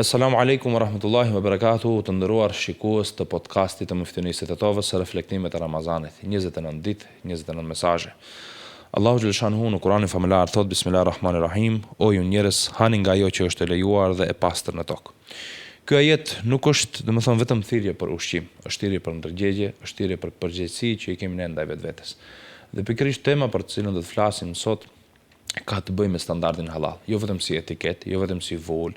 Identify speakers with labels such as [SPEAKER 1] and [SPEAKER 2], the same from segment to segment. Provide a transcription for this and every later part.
[SPEAKER 1] Assalamu alaikum wa rahmatullahi wa barakatuhu, të nderuar shikues të podcastit të Muftinisë të Tovës, reflektimet e Ramazanit, 29 ditë, 29 mesazhe. Allahu xhaleshanuhu në Kur'anin famullar thot Bismillahirrahmanirrahim, o ju njerëz, hani nga ajo që është e lejuar dhe e pastër në tokë. Ky ajet nuk është, domethënë, vetëm thirrje për ushqim, është thirrje për ndërgjegje, është thirrje për përgjegjësi që i kemi ne ndaj vetvetes. Dhe pikërisht tema për të cilën do të flasim sot ka të bëjë me standardin halal, jo vetëm si etiket, jo vetëm si vol,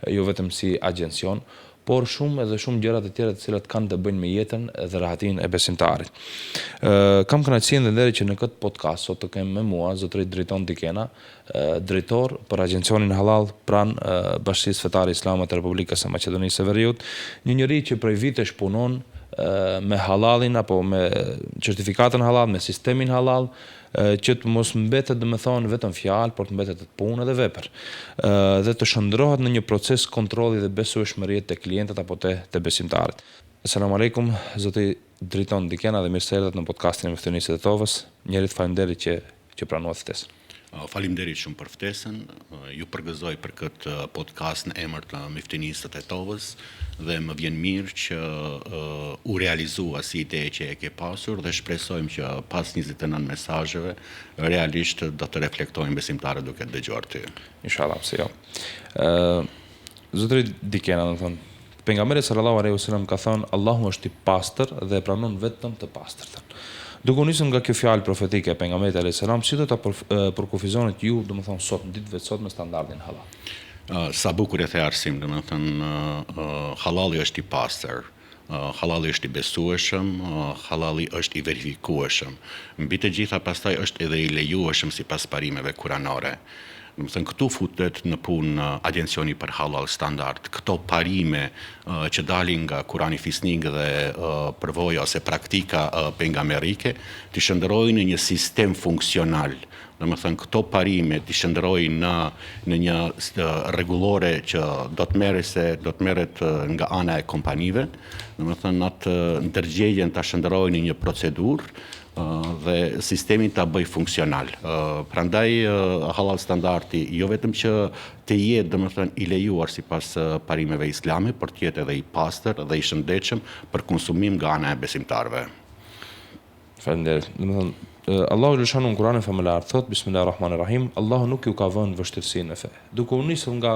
[SPEAKER 1] jo vetëm si agjencion, por shumë gjëra të tjera të cilat kanë të bëjnë me jetën dhe rahatinë e besimtarit. Kam kënaqësinë dhe nderin që në këtë podcast sot të kem me mua zotërin Driton Dikena, drejtor për agjencionin halal pranë Bashkisë Fetare Islame të Republikës së Maqedonisë së Veriut, një njerëz që prej vitesh punon me halalin apo me certifikatën halal, me sistemin halal, që të mos mbetet domethënë vetëm fjalë, por të mbetet punë dhe vepër. Dhe të shndrohet në një proces kontrolli dhe besueshmërie te klientët apo te besimtarët. Asalamu alaikum, zoti Driton Dikena dhe mirë se erdhët në podcastin e Muftinisë të Tovës. Njerit faleminderit që pranuat ftesën.
[SPEAKER 2] Faleminderit shumë për ftesën. Ju përgëzoj për këtë podcast në emër të Muftinisë të Tovës dhe më vjen mirë që u realizua si ide që e ke pasur dhe shpresojmë që pas 29 mesazheve realisht do të reflektojmë besimtarët duke dëgjuar ty.
[SPEAKER 1] Inshallah, pse jo. Zotri Dikena, domethënë, pejgamberi sallallahu alaihi wasallam ka thënë Allahu është i pastër dhe e pranon vetëm të pastërtën. Duke u nisur nga kjo fjalë profetike e pejgamberit alayhis salam, si do ta përkufizonit ju, domethënë sot në ditëve të sot me standardin halal?
[SPEAKER 2] Sa bukur e the Arsim, domethënë halali është i pastër. Halali është i besueshëm, halali është i verifikueshëm. Mbi të gjitha pastaj është edhe i lejueshëm sipas parimeve kuranore. Domethënë këtu futet në punë agjencioni për halal standard. Këto parime që dalin nga Kurani fisnik dhe përvoja ose praktika pejgamberike të shndërojnë në një sistem funksional. Domethënë këto parime të shndërojnë në një rregullore që do të merret nga ana e kompanive. Domethënë atë ndërgjegjen ta shndërojnë në një procedurë dhe sistemin ta bëj funksional. Prandaj halal standardi jo vetëm që të jetë domethënë i lejuar sipas parimeve islame, por të jetë edhe i pastër dhe i shëndetshëm për konsumim nga ana e besimtarëve.
[SPEAKER 1] Faleminderit. Domethënë Allahu xhaleshanu në Kur'anin famullar thot Bismillahirrahmanirrahim, Allahu nuk ju ka vënë vështirësi në fe. Duke u nisur nga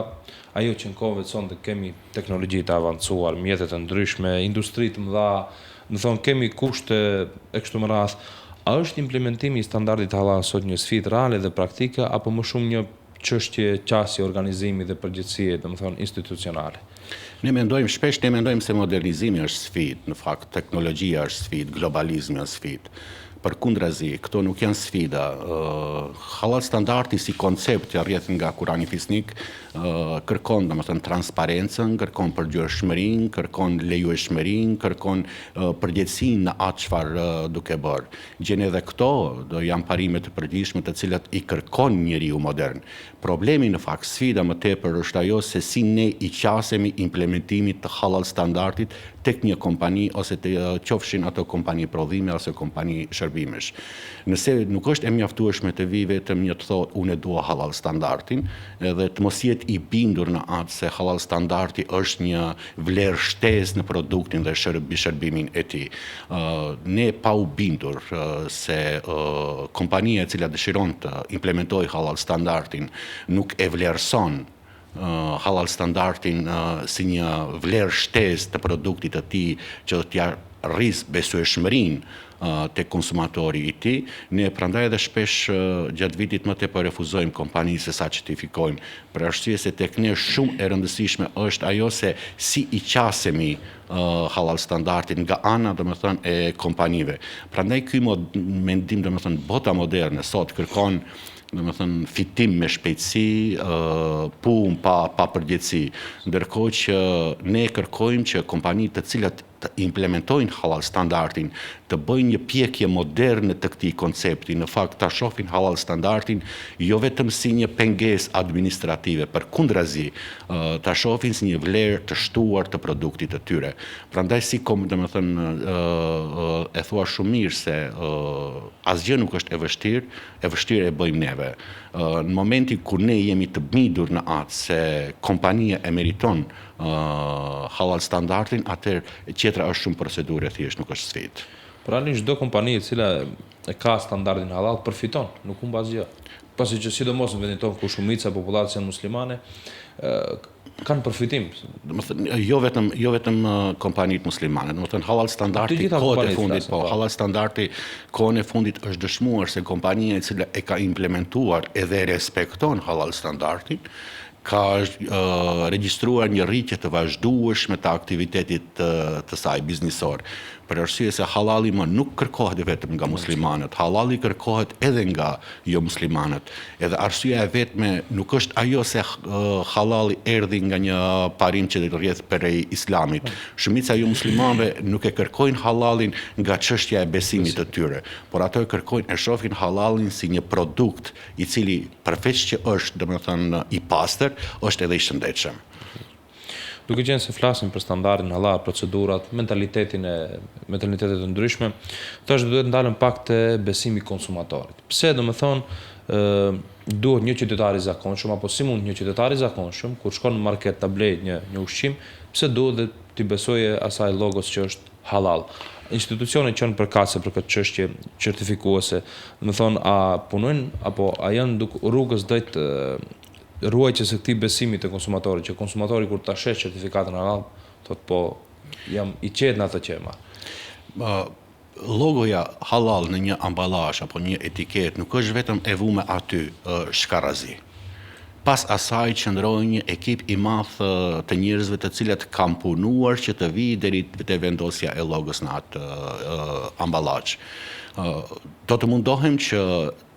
[SPEAKER 1] ajo që në kohëve të sonte kemi teknologji të avancuar, mjete të ndryshme, industri të mëdha, domethënë kemi kushte e kështu me radh. A është implementimi i standardit halal sot një sfidë reale dhe praktike apo më shumë një çështje qasje organizimi dhe përgjegjësie, domethënë institucionale?
[SPEAKER 2] Ne mendojmë se modernizimi është sfidë, në fakt teknologjia është sfidë, globalizmi është sfidë. Përkundrazi, këto nuk janë sfida. Halal standardi si koncept që rrjedh nga Kurani fisnik kërkon domethënë transparencën, kërkon përgjegjësinë, kërkon lejueshmërinë, kërkon përgjegjësinë në atë çfarë duke bërë. Gjen edhe këto do janë parime të përgjithshme të cilat i kërkon njeriu modern. Problemi në fakt, sfida më tepër është ajo se si ne i qasemi implementimit të halal standardit tek një kompani ose të qofshin ato kompani prodhime ose kompani shërbimesh. Nëse nuk është e mjaftueshme të vi vetëm një të thotë unë dua halal standardin edhe të mos jetë i bindur në atë se halal standardi është një vlerë shtesë në produktin dhe shërbimin e tij. Ne pa u bindur se kompania e cila dëshiron të implementojë halal standardin nuk e vlerëson halal standardin si një vlerë shtesë të produktit të tij që do t'ja rris besueshmërinë te konsumatori i tij, ne prandaj edhe shpesh gjatë vitit më tepër refuzojmë kompaninë se sa certifikojmë, për arsye se tek ne shumë e rëndësishme është ajo se si i qasemi halal standardin nga ana domethënë e kompanive. Prandaj ky mendim domethënë bota moderne sot kërkon domethënë fitim me shpejtësi, punë pa përgjegjësi, ndërkohë që ne kërkojmë që kompanitë të cilat të implementojnë halal standardin, të bëjnë një pjekje moderne të këtij koncepti, në fakt ta shohin halal standardin jo vetëm si një pengesë administrative, përkundrazi, ta shohin si një vlerë të shtuar të produktit të tyre. Prandaj e thua shumë mirë se asgjë nuk është e vështirë e bëjmë neve. Në momentin kur ne jemi të bindur në atë se kompania e meriton halal standardin, atëherë tjetra është shumë procedurë, thjesht nuk është sfidë.
[SPEAKER 1] Realisht çdo kompani e cila e ka standardin halal përfiton, nuk humb asgjë. Pasi që sidomos në vendin tonë ku shumica e popullatës janë muslimane, kanë përfitim.
[SPEAKER 2] Jo vetëm kompanitë muslimane, domethënë halal standardi kohën e fundit, halal standardi kohën e fundit është dëshmuar se kompania e cila e ka implementuar edhe respekton halal standardin, ka regjistruar një rritje të vazhdueshme të aktivitetit të saj biznisor. Për arsye se halali më nuk kërkohet vetëm nga muslimanët, halali kërkohet edhe nga jo muslimanët. Edhe arsyeja e vetme nuk është ajo se halali erdhi nga një parim që rrjedh prej islamit. Shumica jo muslimanëve nuk e kërkojnë halalin nga çështja e besimit të tyre, por ato e kërkojnë, e shohin halalin si një produkt i cili përveç që është, domethënë, i pastër, është edhe i shëndetshëm.
[SPEAKER 1] Duke qenë se flasim për standardin halal, procedurat, mentalitetet të ndryshme, tash duhet ndalëm pak te besimi i konsumatorit. Pse, domethënë, duhet një qytetar i zakonshëm, apo si mund një qytetar i zakonshëm kur shkon në market ta blejë një ushqim, pse duhet dhe t'i besojë asaj logos që është halal? Institucionet që janë përkatëse për këtë çështje certifikuese, domethënë, a punojnë apo a janë rrugës drejt ruajtjes së këtij besimi të konsumatorit, që konsumatori kur ta sheh certifikatën halal, thotë po jam i qetë në atë që e marr.
[SPEAKER 2] Logoja halal në një ambalazh apo një etiketë nuk është vetëm e vëme aty shkarazi. Pas asaj qëndroi një ekip i madh të njerëzve të cilët kanë punuar që të vijë deri te vendosja e logos në atë ambalazh. Do të mundohem që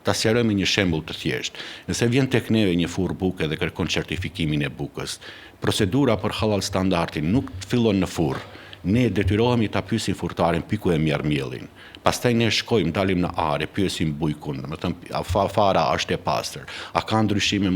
[SPEAKER 2] ta sqarojmë një shembull të thjeshtë. Nëse vjen tek neve një furrë buke dhe kërkon certifikimin e bukës, procedura për halal standardin nuk fillon në furrë. Ne detyrohemi ta pyesim furtarin ku e merr mielin. Pastaj ne shkojmë, dalim në are, pyesim bujkun, domethënë fara është e pastër, a ka ndryshime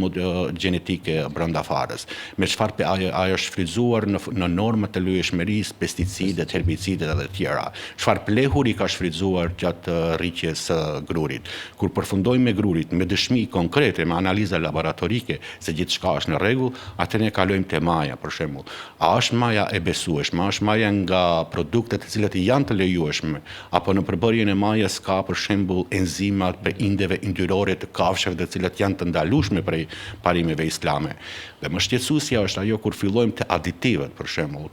[SPEAKER 2] gjenetike brenda farës, me çfarë ajo është shfrytzuar në norma të lojshmërisë, pesticidet, herbicidet dhe të tjera. Çfarë plehuri ka shfrytzuar gjatë rritjes së grurit. Kur përfundojmë me grurit, me dëshmi konkrete, me analiza laboratorike se gjithçka është në rregull, atë ne kalojmë te maja, për shembull. A është maja e besueshme, a është maja nga produktet të cilat janë të lejueshme, apo në përbërjen e majës ka për shembull enzimat për indeve yndyrore të kafshëve të cilat janë të ndalueshme prej parimeve islame. Dhe më shqetësuesja është ajo kur fillojmë te aditivet, për shembull,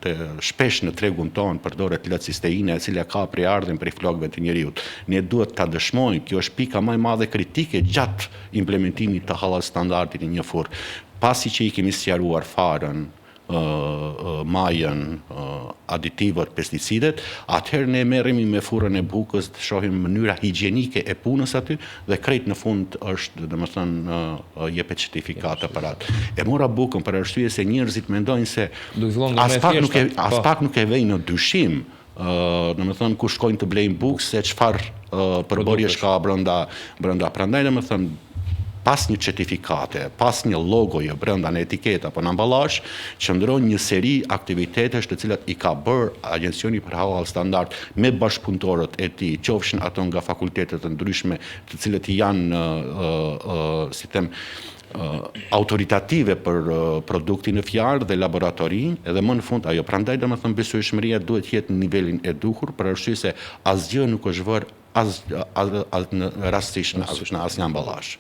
[SPEAKER 2] shpesh në tregun tonë përdoret lëcisteina, e cila ka priardhjen prej flokëve të njerëzit. Ne duhet ta dëshmojmë, kjo është pika më e madhe kritike gjatë implementimit të halal standardit në një furrë. Pasi që i kemi sqaruar farën, majën, aditivat, pesticidet, atëherë ne merremi me furrën e bukës, të shohim mënyra higjienike e punës aty dhe krejt në fund është, domethënë, jepet certifikat për atë. E mora bukën për arsye se njerëzit mendojnë se as pak nuk e vejnë në dyshim, domethënë kur shkojnë të blejnë bukë se çfarë përbërjesh ka brenda. Prandaj domethënë pas një certifikate, pas një logoje brenda në etiketë apo në ambalazh, qëndron një seri aktivitetesh të cilat i ka bërë Agjencioni për Halal Standard me bashkëpunëtorët e tij, qofshin ato nga fakultetet të ndryshme, të cilët janë autoritative për produktin në fjalë dhe laboratorinë, edhe më në fund ajo. Prandaj domethënë besueshmëria duhet të jetë në nivelin e duhur, për arsye se asgjë nuk është vërë rastisht në asnjë ambalazh.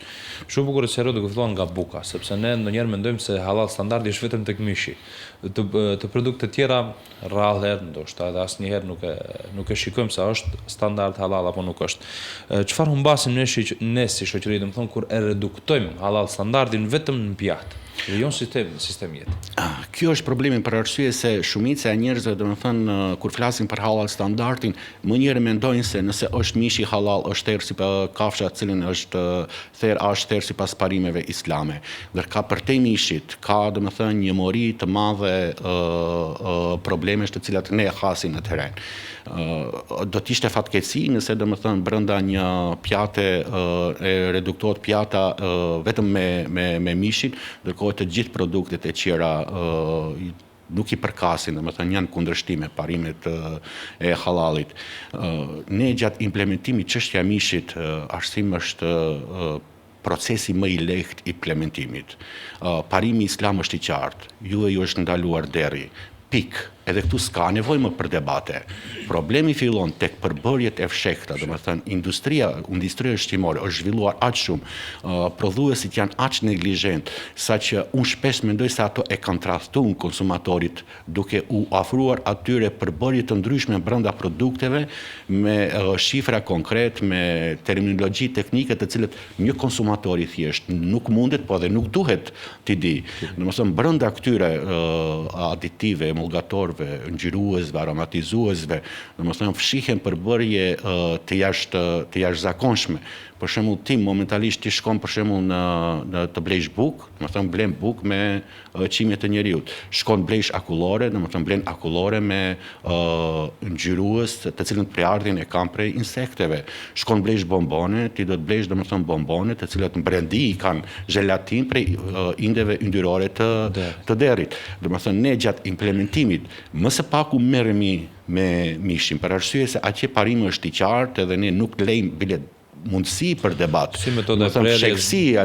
[SPEAKER 1] Shumë bukur se duke filluar nga buka, sepse ne ndonjëherë mendojmë se halal standardi është vetëm tek mishi. Të produkte tjera rrallëherë ndoshta edhe asnjëherë nuk e shikojmë se është standard halal apo nuk është. Çfarë humbasim ne si shoqëri, domethënë kur e reduktojmë halal standardin vetëm në pjatë? Dhe jo në sistem jetë.
[SPEAKER 2] Kjo është problemi për arsye se shumica e njerëzve, domethënë, kur flasin për halal standardin, më njëherë mendojnë se nëse është mishi halal është therrë si kafsha e cilën është therrë sipas parimeve islame. Ndërka për te mishit ka domethënë një mori të madhe problemesh të cilat ne e hasim në terren. Do t'ishte fatkeqësi nëse domethënë brenda një pjate e reduktohet pjata vetëm me mishin, ndërkohë të gjithë produktet e tjera nuk i përkasin, domethënë janë kundërshtim me parimet e halalit. Ne gjatë implementimit çështja e mishit arsim është procesi më i lehtë i implementimit. Parimi islam është i qartë, ju është ndaluar deri. Pik. Edhe këtu s'ka nevojë më për debate. Problemi fillon tek përbërjet e fshehta, domethënë industria ushqimore është zhvilluar aq shumë, prodhuesit janë aq neglizhent, saqë unë shpesh mendoj se ato e kanë tradhtuar konsumatorit duke u ofruar atyre përbërje të ndryshme brenda produkteve me shifra konkret, me terminologji teknike të cilët një konsumatori thjesht nuk mundet, po dhe nuk duhet t'i di. Domethënë brenda këtyre aditive, emulgatorëve, ngjyruesve, aromatizuesve, domethënë fshihen përbërje të jashtëzakonshme. Për shembull, ti momentalisht ti shkon për shembull në të blesh bukë, domethënë blen bukë me qimje të njerëzit. Shkon blesh akullore, domethënë blen akullore me ngjyrues të cilën prejardhjen e kanë prej insekteve. Shkon blesh bombone, ti do të blesh domethënë bombone të cilat në brendi kanë želatin prej indeve yndyrore të derit. Domethënë ne gjatë implementimit më së paku merremi me mishin, për arsye se atje parimi është i qartë edhe ne nuk lejmë bilet mundësi për debat.
[SPEAKER 1] Si metodë prerje,
[SPEAKER 2] shekësia,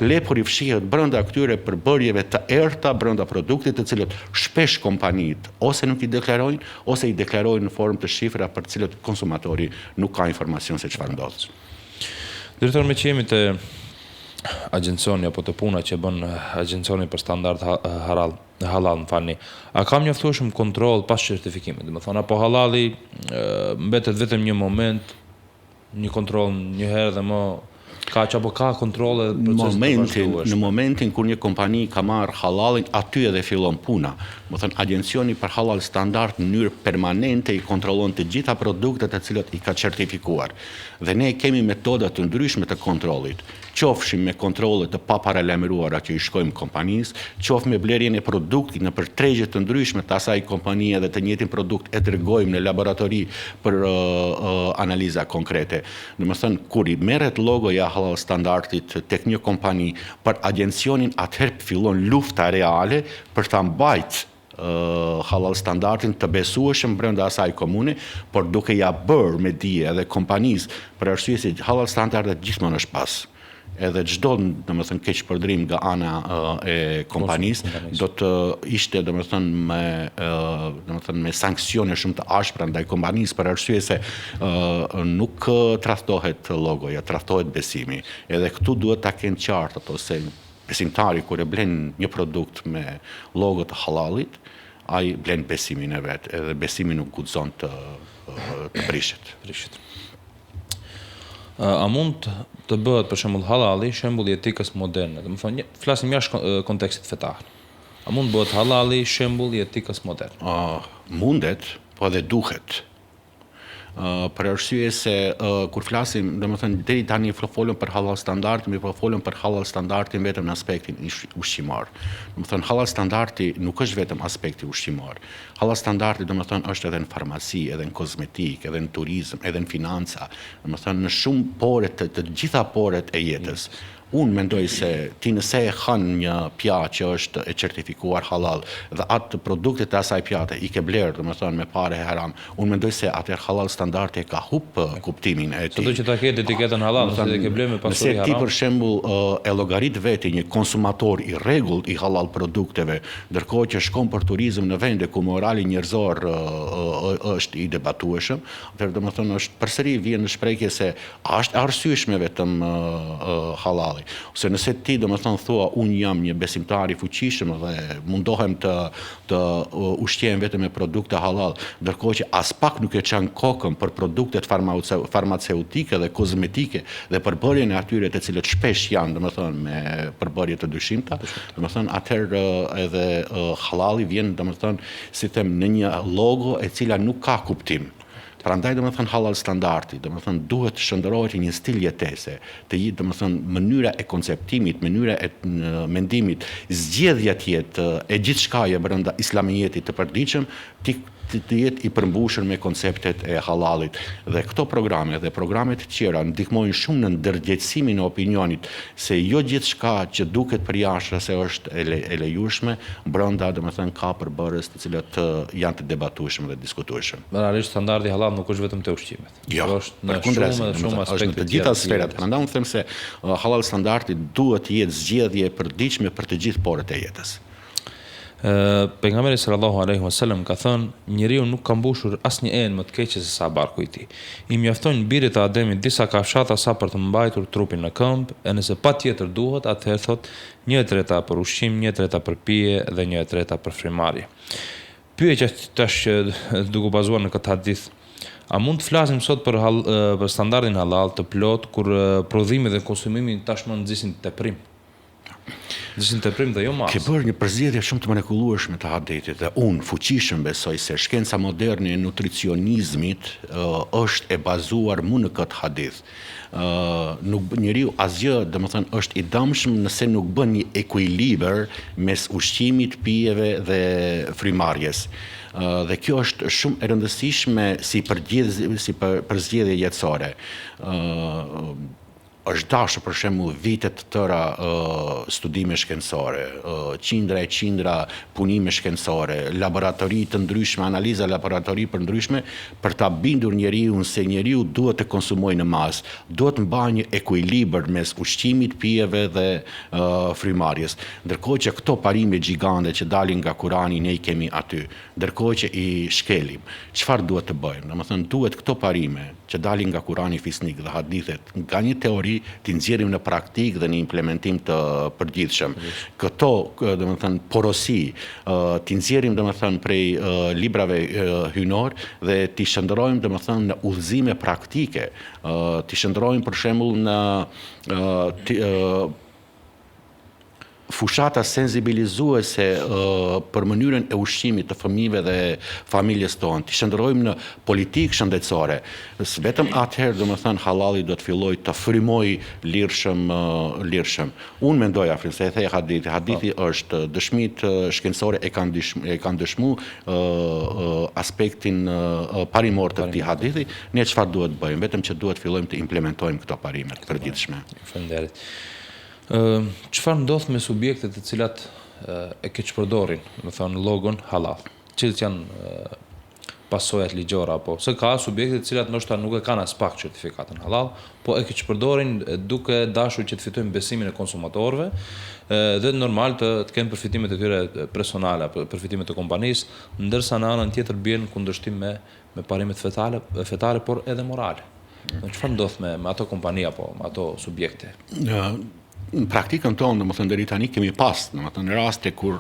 [SPEAKER 2] lepuri fshihet brenda këtyre përbërjeve të errta brenda produktit të cilët shpesh kompanitë ose nuk i deklarojnë ose i deklarojnë në formë të shifra për të cilët konsumatori nuk ka informacion se çfarë ndodh.
[SPEAKER 1] Drejtor, me që jemi të agjencioni apo të puna që bën agjencioni për standard halal, a ka mjaftueshëm kontroll pas certifikimit? Domethënë apo halali mbetet vetëm një moment, një kontroll një herë dhe më ka kontrolle
[SPEAKER 2] në momentin kur një kompani ka marrë halalin, aty edhe fillon puna. Domethënë agjencioni për halal standard në mënyrë permanente i kontrollon të gjitha produktet të cilat i ka certifikuar. Dhe ne kemi metoda të ndryshme të kontrollit. Qofshim me kontrolle të paparalajmëruara që i shkojmë kompanisë, qoftë me blerjen e produktit në tregje të ndryshme të asaj kompanie dhe të njëjtin produkt e dërgojmë në laboratori për analiza konkrete. Domethënë kur i merret logoja halal standardit tek një kompani për agjencionin, atëherë fillon lufta reale për ta mbajtur halal standardin të besueshëm brenda asaj komune, por duke ja bërë me dije edhe kompanisë për arsye se halal standardet gjithmonë është pas. Edhe çdo domethënë keq përdrim nga ana e kompanisë do të ishte domethënë me sanksione shumë të ashpra ndaj kompanisë për arsye se nuk tradhtohet logoja, tradhtohet besimi. Edhe këtu duhet ta kenë qartë ato se besimtari kur e blen një produkt me logo të halalit, ai blen besimin e vet, edhe besimi nuk guxon të prishet.
[SPEAKER 1] A mund të bëhet për shembull halali shembull i etikës moderne? Domethënë, flasim jashtë kontekstit fetar. A mund bëhet halali shembull i etikës moderne?
[SPEAKER 2] Mundet, po edhe duhet. Për arsye se kur flasim, domethënë deri tani folëm për halal standardin, po folëm për halal standardin vetëm në aspektin ushqimor. Domethënë halal standardi nuk është vetëm aspekti ushqimor. Halal standardi domethënë është edhe në farmaci, edhe në kozmetik, edhe në turizëm, edhe në financa, domethënë në shumë pore të gjitha poret e jetës. Unë mendoj se ti nëse e han një pjatë që është e certifikuar halal dhe atë produktet e asaj pjate i ke blerë, domethënë me parë haram, unë mendoj se atëherë halal standardi e ka hup kuptimin e tij.
[SPEAKER 1] Sado që ta ketë etiketën halal, ose ke blerë me pasuri haram.
[SPEAKER 2] Nëse ti për shembull e llogarit veti një konsumator i rregullt i halal produkteve, ndërkohë që shkon për turizëm në vende ku morali njerëzor është i debatueshëm, atëherë domethënë është përsëri vjen në shprehje se a është arsyeshme vetëm halal. Ose nëse ti domethënë thua unë jam një besimtar i fuqishëm dhe mundohem të ushqehem vetëm me produkte halal, ndërkohë që as pak nuk e çan kokën për produktet farmaceutike dhe kozmetike dhe përbërjen e atyre të cilët shpesh janë domethënë me përbërje të dyshimta, domethënë atëherë edhe halali vjen domethënë si them në një logo e cila nuk ka kuptim. Prandaj domethënë halal standardi, domethënë duhet të shndërrohet një stil jetese, të jetë domethënë mënyra e konceptimit, mënyra e mendimit, zgjedhja të jetë e gjithçkaje brenda islamijetit të përditshëm, të jetë i përmbushur me konceptet e halalit. Dhe këto programe dhe programet të tjera ndihmojnë shumë në ndërgjegjësimin e opinionit se jo gjithçka që duket përjashtë se është e lejueshme, brenda domethënë ka përbërës të cilat janë të debatueshme dhe diskutueshme.
[SPEAKER 1] Realisht standardi halal nuk është vetëm te ushqimet.
[SPEAKER 2] Jo,
[SPEAKER 1] është në shumë aspekte
[SPEAKER 2] të gjitha sferat. Prandaj unë them se halal standardi duhet të jetë zgjedhje e përditshme për të gjithë porët e jetës.
[SPEAKER 1] Pejgamberi sallallahu alaihi wasallam ka thënë, njeriu nuk ka mbushur asnjë enë më të keqe se sa barku i tij. I mjaftojnë birit të Ademit disa kafshata sa për të mbajtur trupin në këmbë, e nëse patjetër duhet, atëherë thot 1/3 për ushqim, 1/3 për pije dhe 1/3 për frimarje. Pyetja tash duke bazuar në këtë hadith, a mund të flasim sot për standardin halal të plot kur prodhimi dhe konsumimi tashmë nxisin teprim? Nxisin teprim dhe jo mas.
[SPEAKER 2] Ke bërë një përzgjedhje shumë të mrekullueshme të hadithit dhe unë fuqishëm besoj se shkenca moderne e nutricionizmit është e bazuar më në këtë hadith. Njeriu asgjë, domethënë, është i dëmshëm nëse nuk bën një ekuilibër mes ushqimit, pijeve dhe frymarrjes. Dhe kjo është shumë e rëndësishme si përzgjedhje jetësore. Është dashur për shembull vite të tëra studime shkencore, qindra punime shkencore, laboratori të ndryshme, analiza laboratori për ndryshme për ta bindur njeriu se njeriu duhet të konsumojë në masë, duhet të mbajë një ekuilibër mes ushqimit, pijeve dhe frymarrjes. Ndërkohë që këto parime gjigande që dalin nga Kurani ne i kemi aty, ndërkohë që i shkelim. Çfarë duhet të bëjmë? Domethënë duhet këto parime që dalin nga Kurani fisnik dhe hadithet nga një teori të nxjerrim në praktikë dhe në implementim të përgjithshëm. Këto, domethënë, porosi të nxjerrim domethënë prej librave hynor dhe t'i shndërrojmë domethënë në udhëzime praktike, t'i shndërrojmë për shembull në fushata sensibilizuese për mënyrën e ushqimit të fëmijëve dhe familjes tonë, të shndërrojmë në politikë shëndetësore. Vetëm atëherë, domethënë, halali do të fillojë të frymojë lirshëm. Unë mendoj afrin se e the hadithi është dëshmitë shkencore e kanë dëshmuar aspektin parimor të këtij hadithi. Ne çfarë duhet bëjmë? Vetëm që duhet fillojmë të implementojmë këto parime të përditshme.
[SPEAKER 1] Faleminderit. Çfarë ndodh me subjektet të cilat e keqpërdorin, më thonë logon halal? Cilët janë pasojat ligjore apo se ka subjekte të cilat ndoshta nuk e kanë as pak certifikatën halal, po e keqpërdorin duke dashur që të fitojnë besimin e konsumatorëve dhe normal të kenë përfitimet e tyre personale, përfitimet e kompanisë, ndërsa në anën tjetër bien kundërshtim me parimet fetare, por edhe morale. Çfarë ndodh me ato kompani apo me ato subjekte?
[SPEAKER 2] Në praktikën tonë, domethënë deri tani kemi pas, domethënë raste kur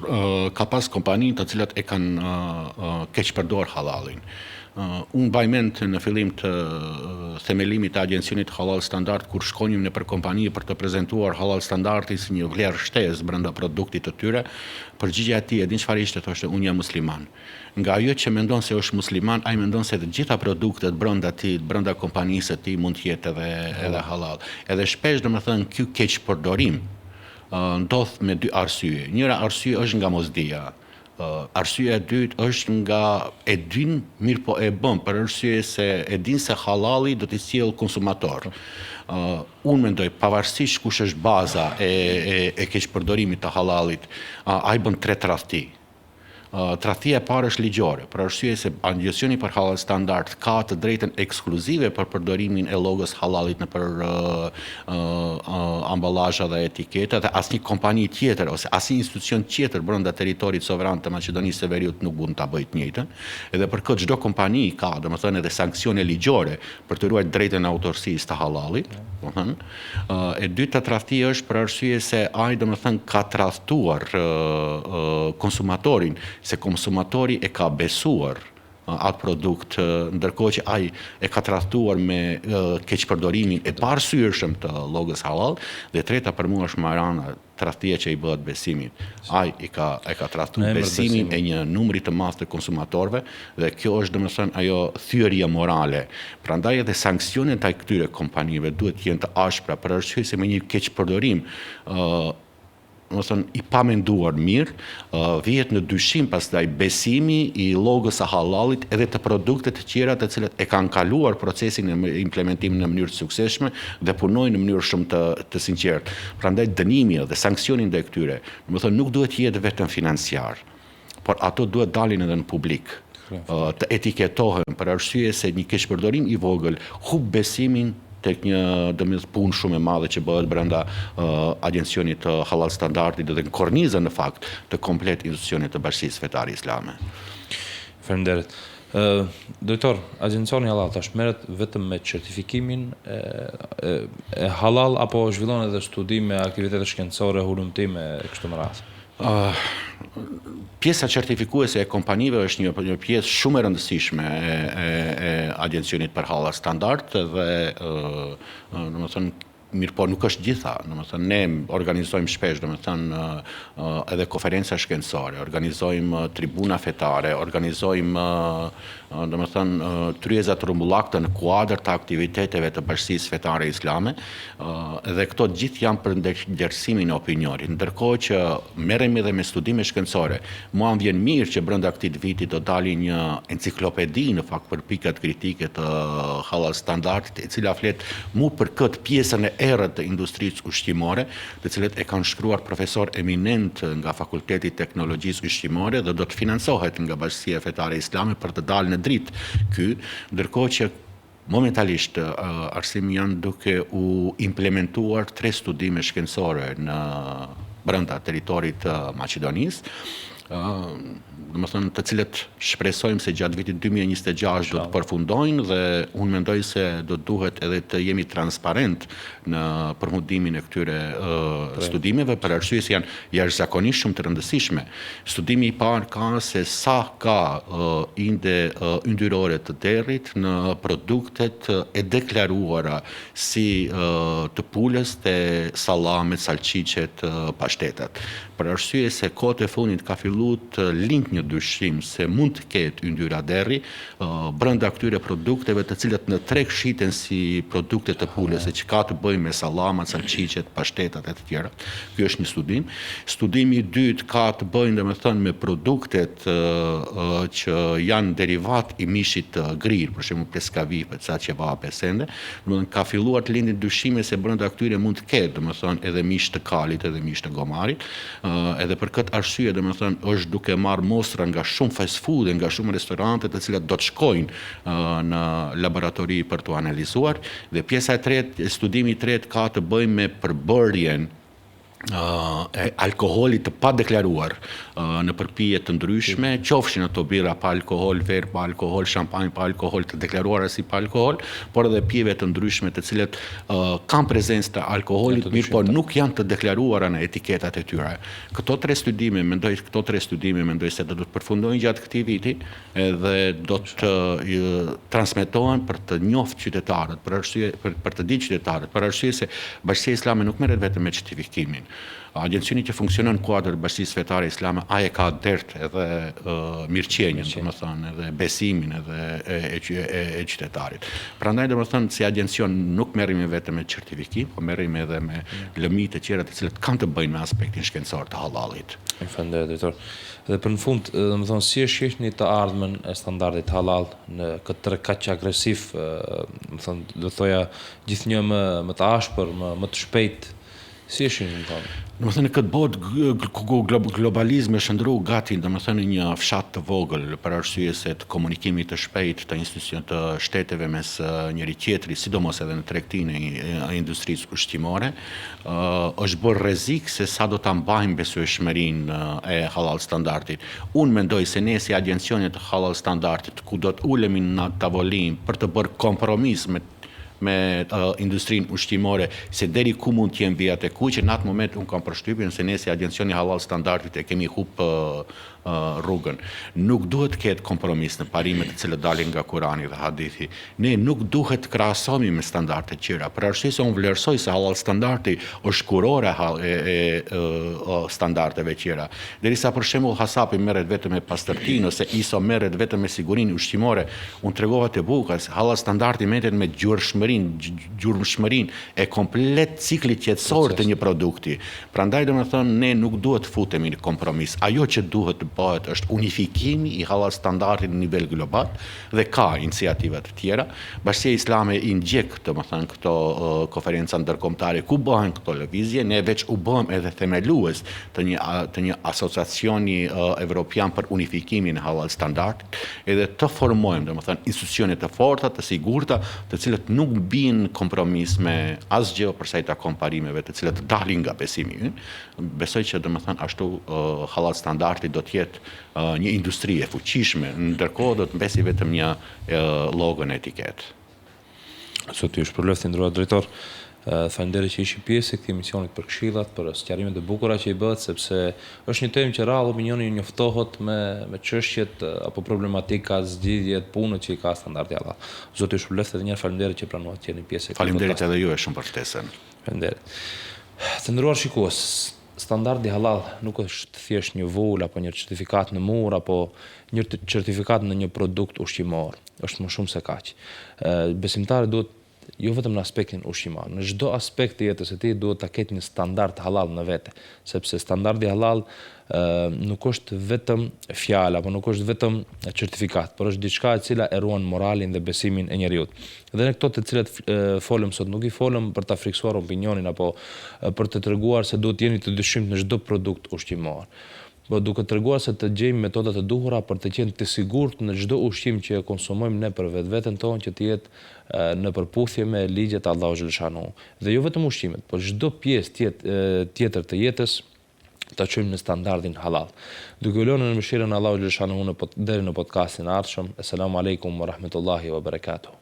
[SPEAKER 2] ka pas kompani të cilat e kanë keqpërdor halalin. Unë mbaj mend në fillim të themelimit të agjencionit halal standard kur shkonim në për kompani për të prezantuar halal standardi si një vlerë shtesë brenda produktit të tyre, përgjigjja e tij e din çfarë ishte, thoshte unë jam musliman. Nga ajo që mendon se është musliman, ai mendon se të gjitha produktet brenda tij, brenda kompanisë së tij mund të jetë edhe halal. Edhe shpesh domethënë ky keqpërdorim ndodh me dy arsye. Njëra arsye është nga mosdia. Arsyeja e dytë është nga e din, mirë po e bën për arsye se e din se halali do t'i sjellë konsumator. Unë mendoj pavarësisht kush është baza e keqpërdorimit të halalit, ai bën tre tradhti. Tradhtia e parë është ligjore, për arsye se agjencioni për halal standard ka të drejtën ekskluzive për përdorimin e logos halalit në për amballazha dhe etiketa dhe asnjë kompani tjetër ose asnjë institucion tjetër brenda territorit sovran të Maqedonisë së Veriut nuk mund ta bëjë të njëjtën. Edhe për këtë çdo kompani ka, domethënë, edhe sanksione ligjore për të ruajtur drejtën e autorsisë të halalit, domethënë. E dyta tradhti është për arsye se ai domethënë ka tradhtuar konsumatorin se konsumatori e ka besuar atë produkt, ndërkohë që ai e ka tradhtuar me keqpërdorimin e parsyrshëm të logos halal, dhe treta për mua është marrana tradhtia që i bëhet besimit. Ai e ka tradhtuar besimin e një numri të madh të konsumatorëve dhe kjo është domethënë ajo thyrje morale. Prandaj edhe sanksionet ndaj këtyre kompanive duhet të jenë të ashpra për arsye se me një keqpërdorim i pamenduar mirë, vihet në dyshim pastaj besimi i logos së halalit edhe të produkte të tjera të cilat e kanë kaluar procesin e implementimit në mënyrë të suksesshme dhe punojnë në mënyrë shumë të sinqertë. Prandaj dënimi dhe sanksioni ndaj këtyre, nuk duhet të jetë vetëm financiar, por ato duhet dalin edhe në publik, të etiketohen për arsye se një keqpërdorim i vogël hub besimin tek një punë shumë e madhe që bëhet brenda agjencionit të halal standardit dhe në kornizën në fakt të komplet institucionit të Bashkisë Fetare Islame.
[SPEAKER 1] Faleminderit. Drejtor, agjencioni halal tash merret vetëm me certifikimin e halal apo zhvillon edhe studime, aktivitete shkencore, hulumtime kështu me radhë?
[SPEAKER 2] Pjesa certifikuese e kompanive është një pjesë shumë e rëndësishme e agjencionit për halal standard dhe mirë po nuk është gjitha, ne organizojmë shpesh, edhe konferenca shkencore, organizojmë tribuna fetare, organizojmë tryeza të rrumbullakta në kuadër të aktiviteteve të Bashkisë Fetare Islame, dhe këto gjithë janë për ndërsimin e opinionit. Ndërkohë që merremi edhe me studime shkencore, mua më vjen mirë që brenda këtij viti do dalë një enciklopedi në fakt për pikat kritike të halal standardit, e cila flet mu për këtë pjesën e erët të industrisë ushqimore, të cilët e kanë shkruar profesor eminent nga Fakulteti i Teknologjisë Ushqimore dhe do të financohet nga Bashkia Fetare Islame për të dalë në dritë ky, ndërkohë që momentalisht Arsim janë duke u implementuar 3 studime shkencore në brenda territorit të Maqedonisë, të cilët shpresojmë se gjatë vitit 2026 do të përfundojnë dhe unë mendoj se do duhet edhe të jemi transparent në përfundimin e këtyre studimeve për arsye se janë jashtëzakonisht shumë të rëndësishme. Studimi i parë ka se sa ka inde yndyrore të derrit në produktet e deklaruara si të pulës, të sallamet, salçiçet, pashtetat. Për arsye se kohët e fundit ka filluar të lind një dyshim se mund të ketë yndyra derri brenda këtyre produkteve të cilat në treg shiten si produkte të pulës, që ka të bëjnë me sallamat, salçiçet, pashtetat e të tjera. Ky është një studim. Studimi i dytë ka të bëjë me produktet që janë derivat i mishit të grirë, për shembull pleskavive, ca qevape, sende. Ka filluar të lindin dyshime se brenda këtyre mund të ketë, edhe mish të kalit, edhe mish të gomarit. Edhe për këtë arsye, është duke marrë mostra nga shumë fast food, nga shumë restorante të cilat do të shkojnë në laboratori për të analizuar. Dhe pjesa e tretë, studimi i tretë ka të bëjë me përbërjen e alkoholit të pa deklaruar në përpije të ndryshme, qofshin ato birra pa alkohol, verë pa alkohol, shampanjë pa alkohol, të deklaruara si pa alkohol, por edhe pijeve të ndryshme të cilat kanë prezencë të alkoholit, mirë po nuk janë të deklaruara në etiketat e tyre. Këto tre studime mendoj se do të përfundojnë gjatë këtij viti edhe do të transmetohen për të njohur qytetarët, për të ditë qytetarët, për arsye se Bashkia Islame nuk merret vetëm me certifikimin. Agencioni që funksionon në kuadër Bashkisë Fetare Islame, ai e ka dert edhe mirëqenien, edhe besimin edhe e qytetarit. Prandaj si agencion nuk merremi vetëm me certifikim, por merremi edhe me lëmi të tjera të cilat kanë të bëjnë me aspektin shkencor të halallit.
[SPEAKER 1] Faleminderit, drejtor. Dhe për në fund, si e shihni të ardhmen e standardit halal në këtë treg kaq agresiv, do thoja gjithnjë më të ashpër, më të shpejt. Si e shihni tonë?
[SPEAKER 2] Në këtë botë globalizmi është ndruar gati në një fshat të vogël për arsye se të komunikimit të shpejt të institucioneve të shteteve mes njëri tjetrit, sidomos edhe në tregtinë e industrisë ushqimore, është bërë rrezik se sa do ta mbajmë besueshmërinë e halal standardit. Unë mendoj se ne si agencionet të halal standardit, ku do të ulemi në tavolinë për të bërë kompromis me industrinë ushqimore, se deri ku mund të jenë vijat e kuq, që në atë moment unë kam përshtypjen se ne si agencioni halal standardit e kemi hub rrugën. Nuk duhet ketë kompromis në parimet të cilët dalin nga Kurani dhe hadithi. Ne nuk duhet të krahasohemi me standarde të tjera. Për arsye se unë vlerësoj se halal standardi është kurore standardeve tjera. Derisa për shembull Hasapi merret vetëm me pastërtinë ose ISO merret vetëm me sigurinë ushqimore, unë tregova te buka se halal standardi merret me gjurmshmërinë e komplet ciklit qetësor të një produkti. Prandaj domethënë ne nuk duhet të futemi në kompromis. Ajo që duhet të bëhet është unifikimi i halal standardit në nivel global dhe ka iniciativa të tjera. Bashkia Islame i ndjek domethënë këto konferenca ndërkombëtare ku bëhen këto lëvizje, ne veç u bëm edhe themelues të një asociacioni evropian për unifikimin e halal standardit, edhe të formojmë domethënë institucione të forta, të sigurta, të cilët nuk bin kompromis me asgjë për sa i takon parimeve të cilët dalin nga besimi ynë. Besoj që domethënë ashtu halal standardi do të jetë një industri e fuqishme, ndërkohë do të mbesi vetëm një logo në etiketë.
[SPEAKER 1] Sot ju shpërbleft nderuar drejtor. Faleminderit që ishi pjesë e këtij emisioni për këshillat, për sqarimet e bukura që i bëhet, sepse është një temë që rrallë opinioni njoftohet me çështjet apo problematika, zgjidhjet, punët që i ka standardi halal. Zoti ju shpërbleft edhe një herë, faleminderit që pranuat të jeni pjesë e këtij.
[SPEAKER 2] Faleminderit edhe juve shumë për ftesën.
[SPEAKER 1] Faleminderit. Të nderuar shikues, standardi halal nuk është thjesht një vull apo një certifikat në mur apo një certifikat në një produkt ushqimor. Është më shumë se kaq. Besimtari duhet jo vetëm në aspektin ushqimor, në çdo aspekt të jetës së tij duhet ta ketë një standard halal në vete, sepse standardi halal nuk është vetëm fjalë apo nuk është vetëm certifikat, por është diçka e cila e ruan moralin dhe besimin e njeriu. Dhe ne këto të cilët folëm sot nuk i folëm për ta friksuar opinionin apo për të treguar se duhet jeni të dyshimt në çdo produkt ushqimor. Po duke treguar se të gjejmë metodat e duhura për të qenë të sigurt në çdo ushqim që e konsumojmë ne për vetveten tonë që të jetë në përputhje me ligjet e Allahut xhaleshanu. Dhe jo vetëm ushqimet, por çdo pjesë tjetër të jetës ta çojmë në standardin halal. Duke lënë në mëshirën e Allahut xhaleshanu deri në podcastin e ardhshëm. Asalamu alaykum wa rahmatullahi wa barakatuh.